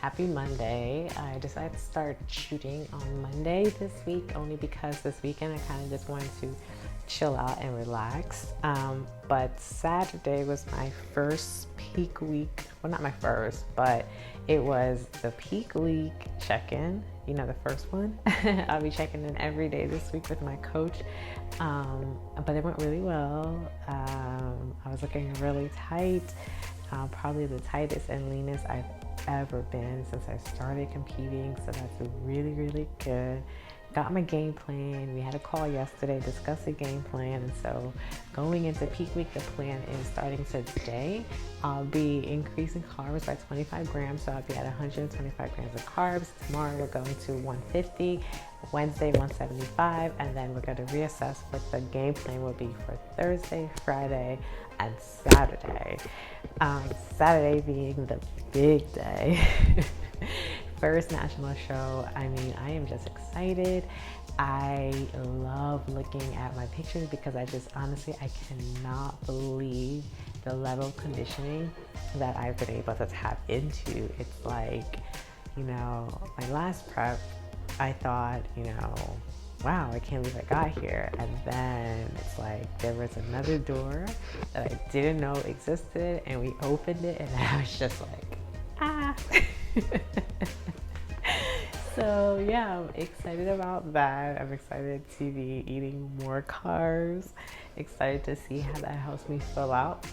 Happy Monday. I decided to start shooting on Monday this week only because this weekend I kind of just wanted to chill out and relax. But Saturday was my first peak week. Well, not my first, but it was the peak week check-in. You know, the first one. I'll be checking in every day this week with my coach. But it went really well. I was looking really tight. Probably the tightest and leanest I've ever been since I started competing, so that's really, really good. Got my game plan. We had a call yesterday, discuss the game plan, and so going into peak week, the plan is starting today. I'll be increasing carbs by 25 grams, so I'll be at 125 grams of carbs. Tomorrow we're going to 150, Wednesday 175, and then we're going to reassess what the game plan will be for Thursday, Friday, and Saturday. Saturday being the big day. First national show. I mean, I am just excited. I love looking at my pictures because I cannot believe the level of conditioning that I've been able to tap into. It's like, my last prep, I thought, wow, I can't believe I got here. And then it's like there was another door that I didn't know existed, and we opened it, and I was just like, ah. So yeah, I'm excited about that. I'm excited to be eating more carbs. Excited to see how that helps me fill out.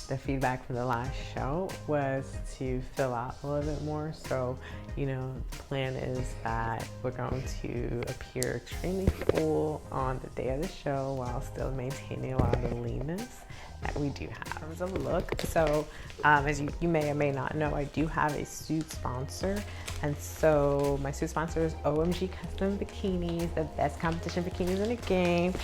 The feedback from the last show was to fill out a little bit more. So, the plan is that we're going to appear extremely full on the day of the show while still maintaining a lot of the leanness that we do have as a look. So, as you may or may not know, I do have a suit sponsor. And so my suit sponsor is OMG Custom Bikinis, the best competition bikinis in the game.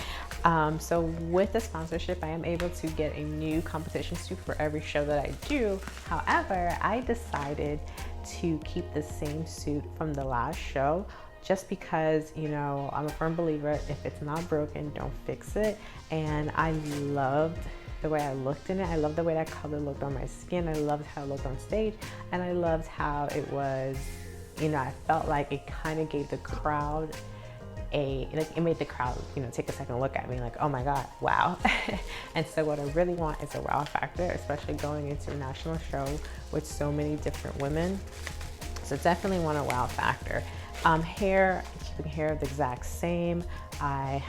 So with the sponsorship, I am able to get a new competition suit for every show that I do. However, I decided to keep the same suit from the last show just because, I'm a firm believer, if it's not broken, don't fix it. And I loved the way I looked in it. I loved the way that color looked on my skin. I loved how it looked on stage. And I loved how it was, I felt like it kind of gave the crowd it made the crowd, take a second look at me like, oh my God, wow. And so what I really want is a wow factor, especially going into a national show with so many different women. So definitely want a wow factor. Hair, keeping hair the exact same. I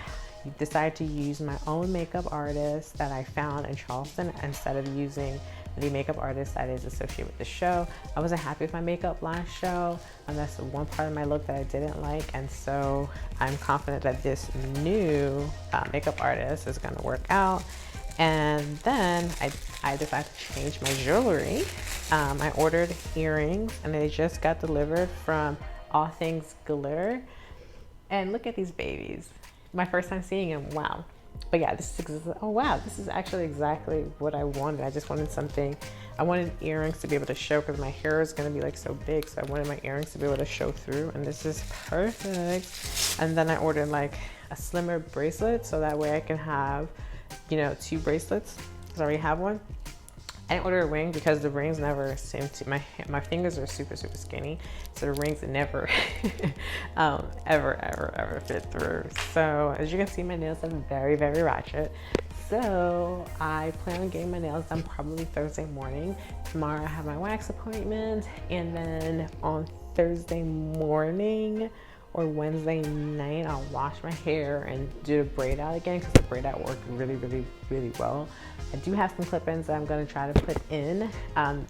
decided to use my own makeup artist that I found in Charleston instead of using the makeup artist that is associated with the show. I wasn't happy with my makeup last show, and that's the one part of my look that I didn't like, and so I'm confident that this new makeup artist is going to work out. And then I decided to change my jewelry. I ordered earrings, and they just got delivered from All Things Glitter, and look at these babies. My first time seeing them, wow. But yeah, this is actually exactly what I wanted. I just wanted I wanted earrings to be able to show because my hair is going to be like so big. So I wanted my earrings to be able to show through, and this is perfect. And then I ordered like a slimmer bracelet so that way I can have, 2 bracelets because I already have one. I didn't order a ring because the rings never seem to, my fingers are super, super skinny. So the rings never, ever fit through. So as you can see, my nails are very, very ratchet. So I plan on getting my nails done probably Thursday morning. Tomorrow I have my wax appointment. And then on Thursday morning or Wednesday night, I'll wash my hair and do the braid out again because the braid out worked really, really, really well. I do have some clip-ins that I'm going to try to put in.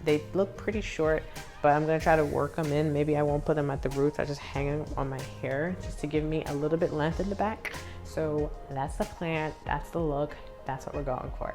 They look pretty short, but I'm going to try to work them in. Maybe I won't put them at the roots. I just hang them on my hair just to give me a little bit length in the back. So that's the plan. That's the look. That's what we're going for.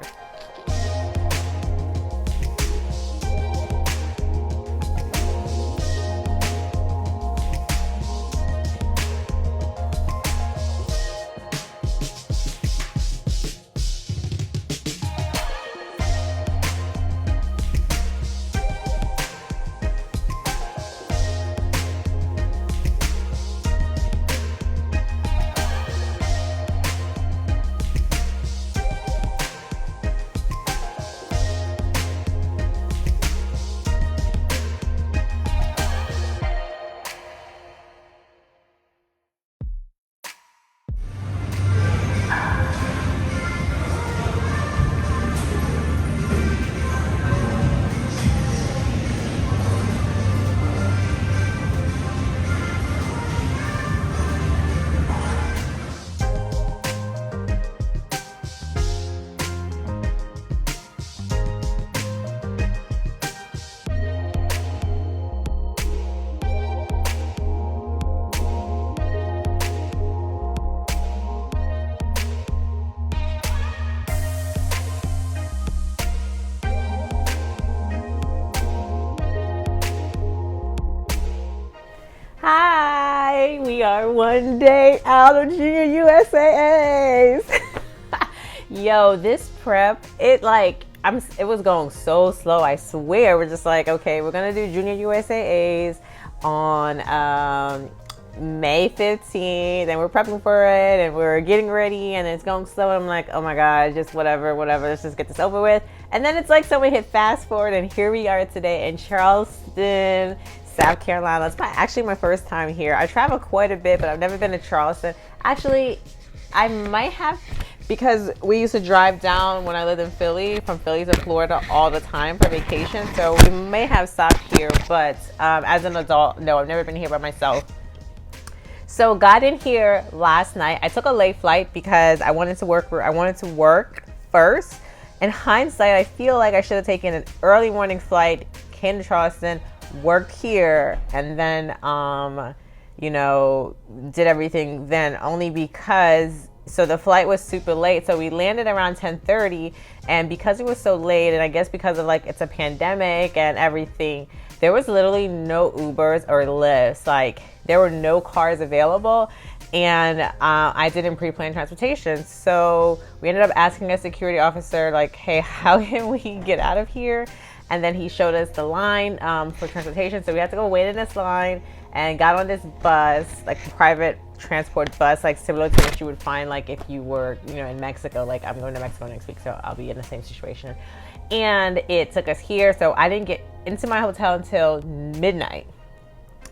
one day out of Junior USAAs. Yo, this prep, it was going so slow. I swear, we're just like, okay, we're gonna do Junior USAAs on May 15th, and we're prepping for it, and we're getting ready, and it's going slow. And I'm like, oh my God, just whatever, let's just get this over with. And then it's like someone hit fast forward, and here we are today in Charleston, South Carolina. It's actually my first time here. I travel quite a bit, but I've never been to Charleston. Actually, I might have, because we used to drive down when I lived in Philly, from Philly to Florida all the time for vacation. So we may have stopped here, but as an adult, no, I've never been here by myself. So got in here last night. I took a late flight because I wanted to work first. In hindsight, I feel like I should have taken an early morning flight, came to Charleston, worked here, and then did everything then, only because the flight was super late. So we landed around 10:30, and because it was so late, and I guess because of it's a pandemic and everything, there was literally no Ubers or Lyfts. There were no cars available, and I didn't pre-plan transportation. So we ended up asking a security officer, hey, how can we get out of here? And then he showed us the line for transportation. So we had to go wait in this line and got on this bus, a private transport bus, similar to what you would find if you were, in Mexico. I'm going to Mexico next week, so I'll be in the same situation. And it took us here. So I didn't get into my hotel until midnight.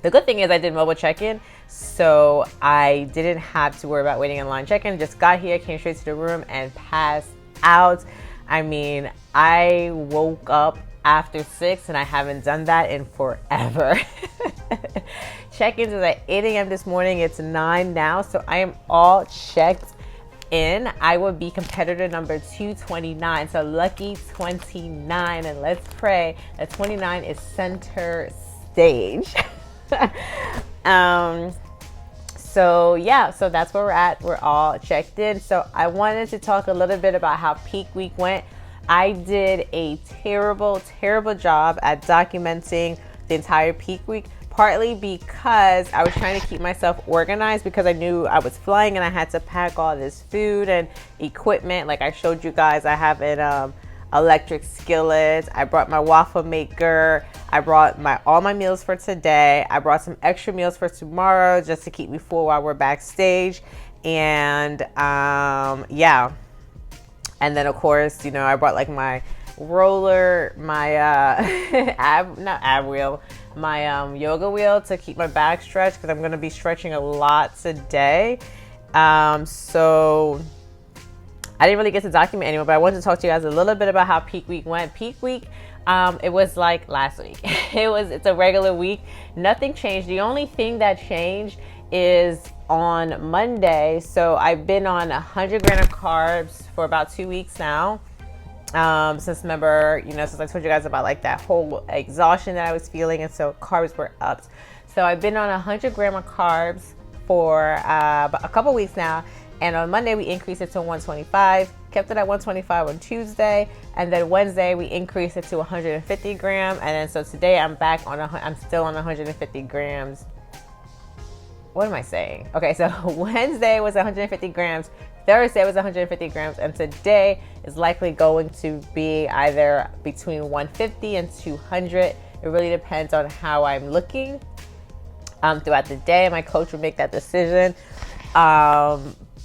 The good thing is I did mobile check-in, so I didn't have to worry about waiting in line check-in. Just got here, came straight to the room, and passed out. I mean, I woke up after 6, and I haven't done that in forever. Check-ins was at 8 a.m. this morning. It's 9 now, so I am all checked in. I will be competitor number 229, so lucky 29, and let's pray that 29 is center stage. So that's where we're at. We're all checked in. So I wanted to talk a little bit about how peak week went. I did a terrible job at documenting the entire peak week, partly because I was trying to keep myself organized, because I knew I was flying and I had to pack all this food and equipment. Like I showed you guys, I have an electric skillet. I brought my waffle maker. I brought all my meals for today. I brought some extra meals for tomorrow just to keep me full while we're backstage. And and then of course, I brought my roller, my my yoga wheel to keep my back stretched, because I'm going to be stretching a lot today. So I didn't really get to document anymore, but I wanted to talk to you guys a little bit about how peak week went. Peak week, it was like last week. It's a regular week. Nothing changed. The only thing that changed is on Monday. So I've been on 100 grams of carbs for about 2 weeks now. Since I told you guys about that whole exhaustion that I was feeling, and so carbs were upped. So I've been on 100 grams of carbs for a couple weeks now. And on Monday, we increased it to 125, kept it at 125 on Tuesday. And then Wednesday, we increased it to 150 grams. And then so today I'm still on 150 grams. What am I saying? Okay, so Wednesday was 150 grams. Thursday was 150 grams. And today is likely going to be either between 150 and 200. It really depends on how I'm looking throughout the day. My coach will make that decision.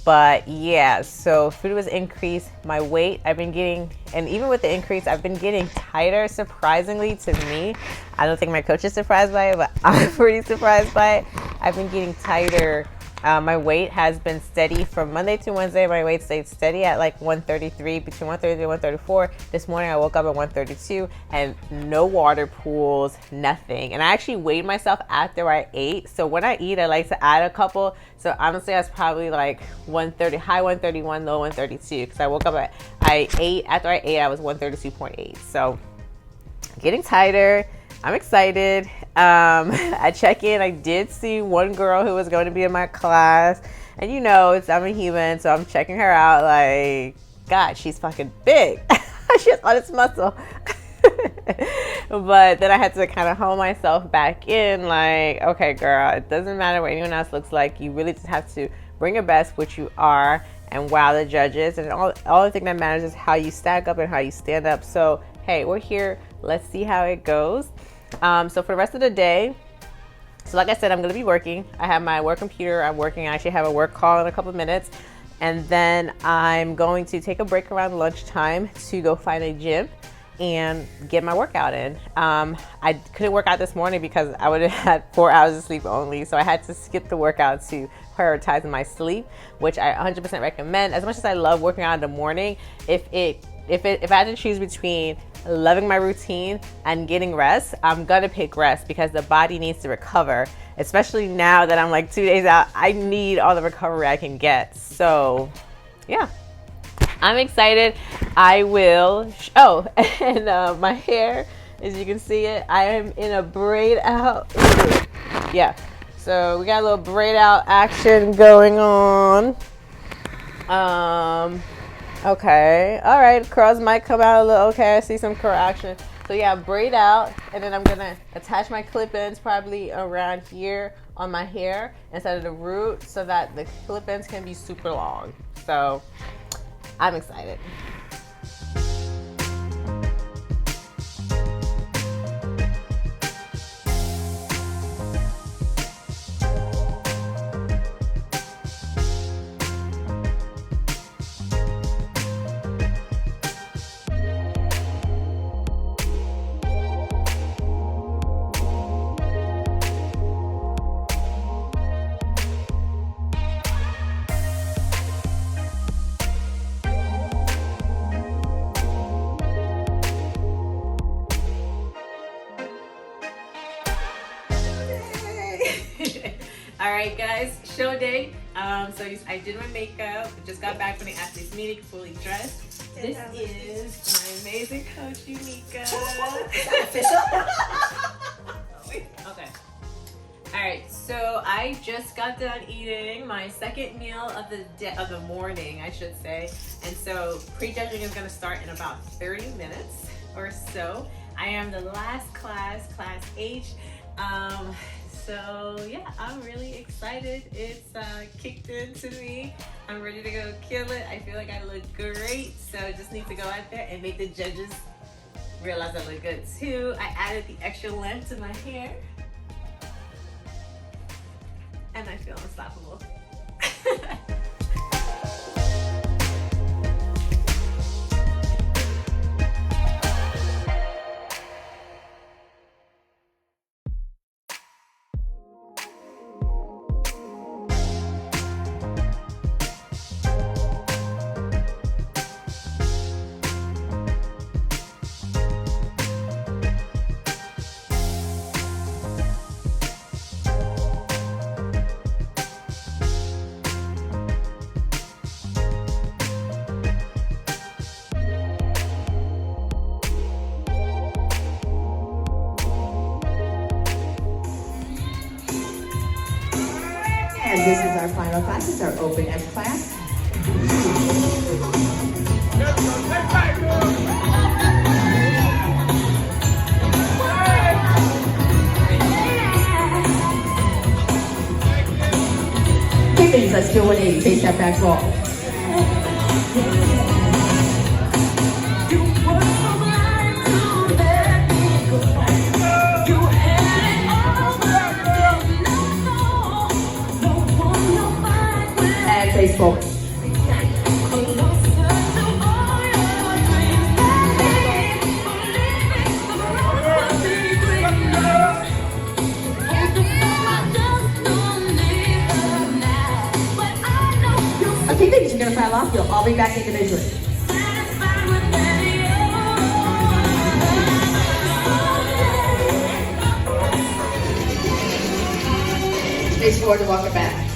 But yeah, so food was increased. My weight, I've been getting, and even with the increase, I've been getting tighter, surprisingly to me. I don't think my coach is surprised by it, but I'm pretty surprised by it. I've been getting tighter. My weight has been steady from Monday to Wednesday. My weight stayed steady at 133, between 133 and 134. This morning I woke up at 132, and no water pools, nothing. And I actually weighed myself after I ate. So when I eat, I like to add a couple. So honestly, I was probably 130, high 131, low 132. Because I woke up after I ate, I was 132.8. So getting tighter. I'm excited. At check-in, I did see one girl who was going to be in my class. And I'm a human, so I'm checking her out God, she's fucking big. She has all this muscle. But then I had to kind of hold myself back in, like, okay, girl, it doesn't matter what anyone else looks like. You really just have to bring your best, which you are, and wow the judges. And all the thing that matters is how you stack up and how you stand up. So, hey, we're here. Let's see how it goes. So for the rest of the day, so like I said, I'm going to be working. I have my work computer. I'm working. I actually have a work call in a couple of minutes. And then I'm going to take a break around lunchtime to go find a gym and get my workout in. I couldn't work out this morning because I would have had 4 hours of sleep only. So I had to skip the workout to prioritize my sleep, which I 100% recommend. As much as I love working out in the morning, if I had to choose between loving my routine and getting rest, I'm gonna pick rest because the body needs to recover. Especially now that I'm like 2 days out, I need all the recovery I can get. So yeah, I'm excited. I will, and my hair, as you can see it, I am in a braid out. Yeah, so we got a little braid out action going on. Okay, all right, curls might come out a little. Okay, I see some curl action. So yeah, braid out, and then I'm gonna attach my clip-ins probably around here on my hair instead of the root, so that the clip-ins can be super long. So I'm excited. All right, guys, show day. So I did my makeup. Just got back from the athletes meeting, fully dressed. This is my amazing coach, Unika. Okay. All right. So I just got done eating my second meal of the morning, I should say. And so pre-judging is going to start in about 30 minutes or so. I am the last class H. So yeah, I'm really excited. It's kicked into me. I'm ready to go kill it. I feel like I look great. So I just need to go out there and make the judges realize I look good too. I added the extra length to my hair. And I feel unstoppable. And this is our final class. It's our open M class. Kick let's do 180, face that back roll. Face forward. Okay, ladies, you're gonna file off. You'll all be back individually. Face forward to walk it back.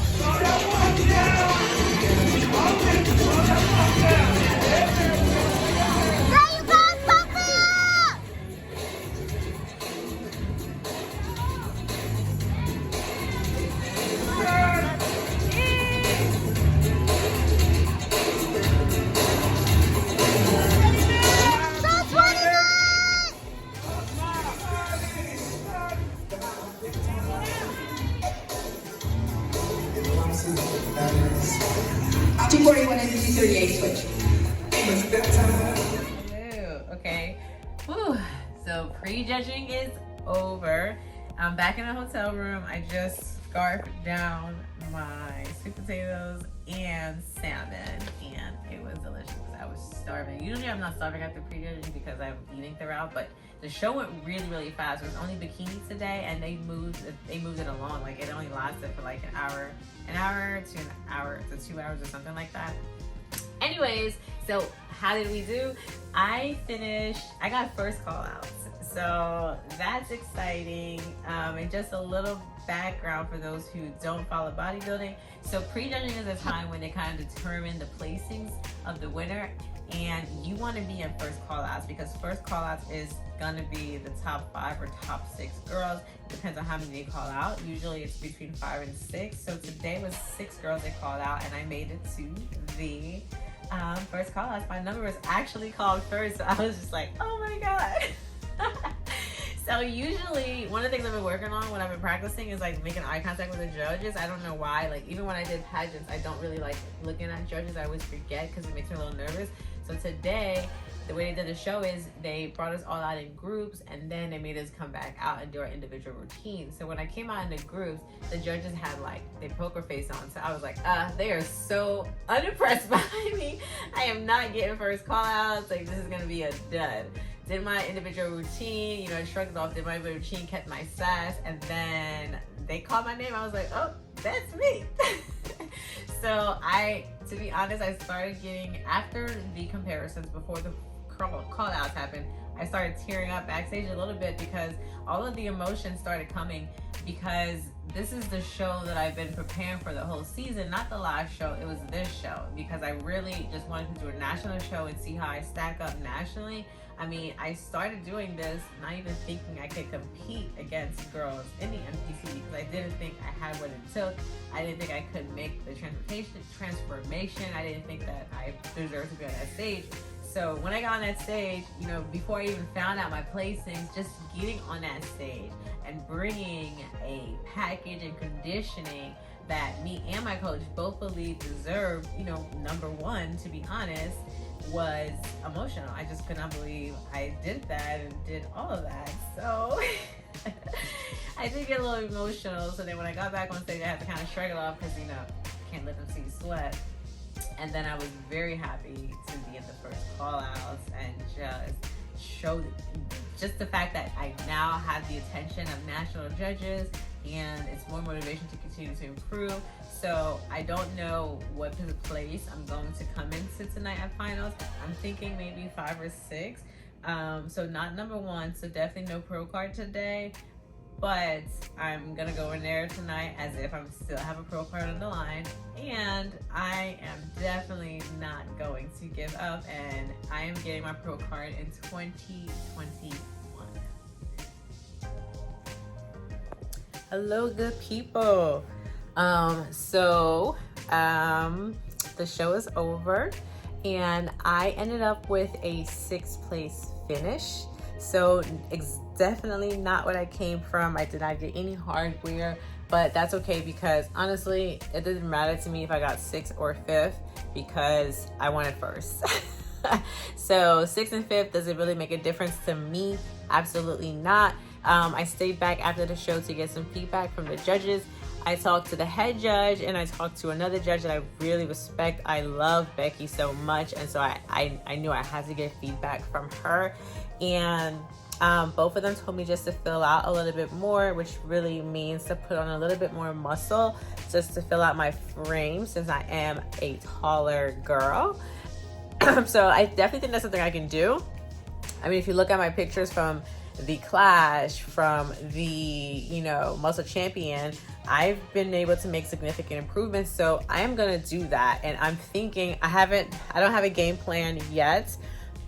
Hello. Okay. Whew. So pre-judging is over. I'm back in the hotel room. I just scarfed down my sweet potatoes and salmon, and it was delicious. I was starving. Usually I'm not starving after pre-judging because I'm eating throughout, but the show went really fast. It was only bikini today, and they moved it along. Like, it only lasted for like an hour to 2 hours or something like that. Anyways, so how did we do? I got first call outs. So that's exciting. And just a little background for those who don't follow bodybuilding. So pre-judging is a time when they kind of determine the placings of the winner, and you want to be in first call outs because first call outs is gonna be the top 5 or top 6 girls. It depends on how many they call out. Usually it's between 5 and 6. So today was 6 girls they called out, and I made it to the first call outs. My number was actually called first, so I was just like, oh my god. So usually one of the things I've been working on when I've been practicing is like making eye contact with the judges. I don't know why. Like, even when I did pageants, I don't really like looking at judges. I always forget because it makes me a little nervous. So today, the way they did the show is they brought us all out in groups, and then they made us come back out and do our individual routines. So when I came out in the groups, the judges had like their poker face on. So I was like, they are so unimpressed by me. I am not getting first call outs. Like, this is gonna be a dud. Did my individual routine, you know, shrugged it off, did my routine, kept my sass, and then they called my name. I was like, oh, that's me. So to be honest, I started getting, after the comparisons, before the call outs happened, I started tearing up backstage a little bit because all of the emotions started coming, because this is the show that I've been preparing for the whole season, not the last show. It was this show, because I really just wanted to do a national show and see how I stack up nationally. I mean, I started doing this not even thinking I could compete against girls in the NPC because I didn't think I had what it took. I didn't think I could make the transformation. I didn't think that I deserved to be on that stage. So when I got on that stage, you know, before I even found out my placings, just getting on that stage and bringing a package and conditioning that me and my coach both believe deserved, you know, number one, to be honest, was emotional. I just could not believe I did that and did all of that. So I did get a little emotional. So then when I got back on stage, I had to kind of shrug it off because, you know, can't let them see you sweat. And then I was very happy to be in the first call outs and just showed just the fact that I now have the attention of national judges, and it's more motivation to continue to improve. So I don't know what place I'm going to come into tonight at finals. I'm thinking maybe 5 or 6. So not number 1, so definitely no pro card today. But I'm gonna go in there tonight as if I'm still have a pro card on the line, and I am definitely not going to give up, and I am getting my pro card in 2021. Hello, good people. The show is over, and I ended up with a 6th place finish. So it's definitely not what I came from. I did not get any hardware, but that's okay because honestly, it didn't matter to me if I got 6th or 5th because I wanted first. So 6th and 5th, does it really make a difference to me? Absolutely not. I stayed back after the show to get some feedback from the judges. I talked to the head judge and I talked to another judge that I really respect. I love Becky so much, and so I knew I had to get feedback from her. And both of them told me just to fill out a little bit more, which really means to put on a little bit more muscle just to fill out my frame since I am a taller girl. So I definitely think that's something I can do. I mean, if you look at my pictures from the Clash, from the, you know, Muscle Champion, I've been able to make significant improvements. So I am going to do that. And I'm thinking, I don't have a game plan yet.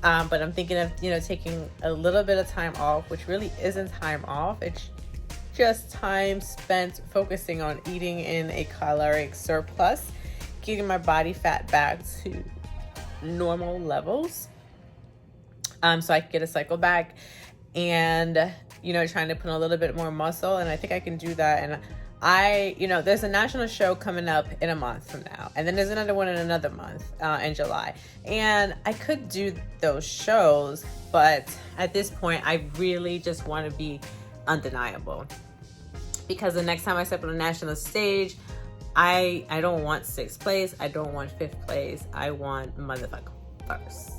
But I'm thinking of, you know, taking a little bit of time off, which really isn't time off. It's just time spent focusing on eating in a caloric surplus, getting my body fat back to normal levels. So I can get a cycle back and, you know, trying to put on a little bit more muscle. And I think I can do that. And there's a national show coming up in a month from now, and then there's another one in another month in July, and I could do those shows, but at this point I really just want to be undeniable, because the next time I step on a national stage, I don't want 6th place, I don't want 5th place, I want motherfucker first.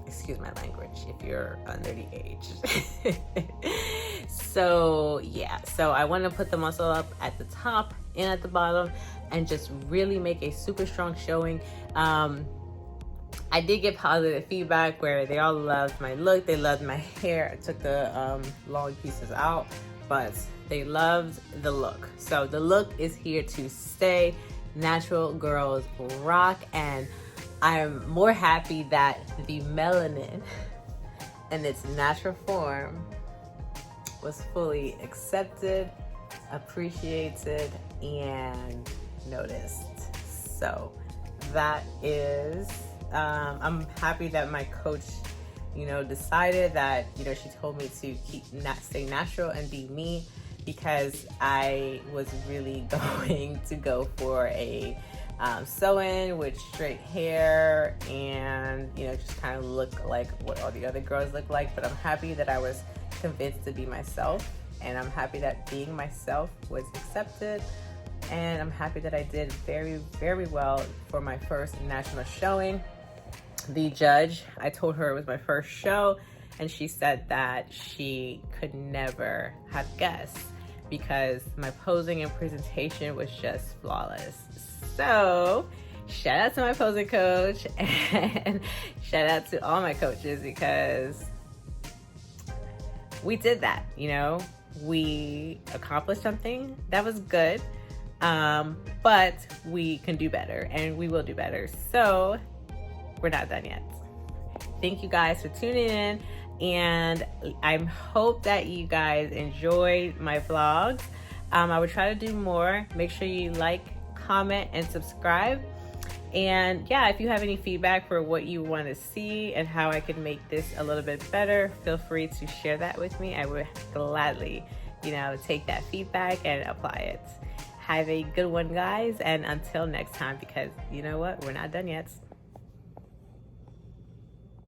Excuse my language if you're under the age. So yeah, so I want to put the muscle up at the top and at the bottom and just really make a super strong showing. I did get positive feedback where they all loved my look, they loved my hair. I took the long pieces out, but they loved the look. So the look is here to stay. Natural girls rock, and I'm more happy that the melanin in its natural form was fully accepted, appreciated, and noticed. So that is, I'm happy that my coach, decided that, she told me to stay natural and be me, because I was really going to go for a sew-in with straight hair and just kind of look like what all the other girls look like. But I'm happy that I was convinced to be myself, and I'm happy that being myself was accepted, and I'm happy that I did very, very well for my first national showing. The judge, I told her it was my first show, and she said that she could never have guessed because my posing and presentation was just flawless. So shout out to my posing coach, and shout out to all my coaches, because we did that, we accomplished something that was good, but we can do better, and we will do better. So we're not done yet. Thank you guys for tuning in, and I hope that you guys enjoyed my vlogs. I would try to do more. Make sure you like, comment, and subscribe. And yeah, if you have any feedback for what you want to see and how I can make this a little bit better, feel free to share that with me. I would gladly, take that feedback and apply it. Have a good one, guys, and until next time, because you know what? We're not done yet.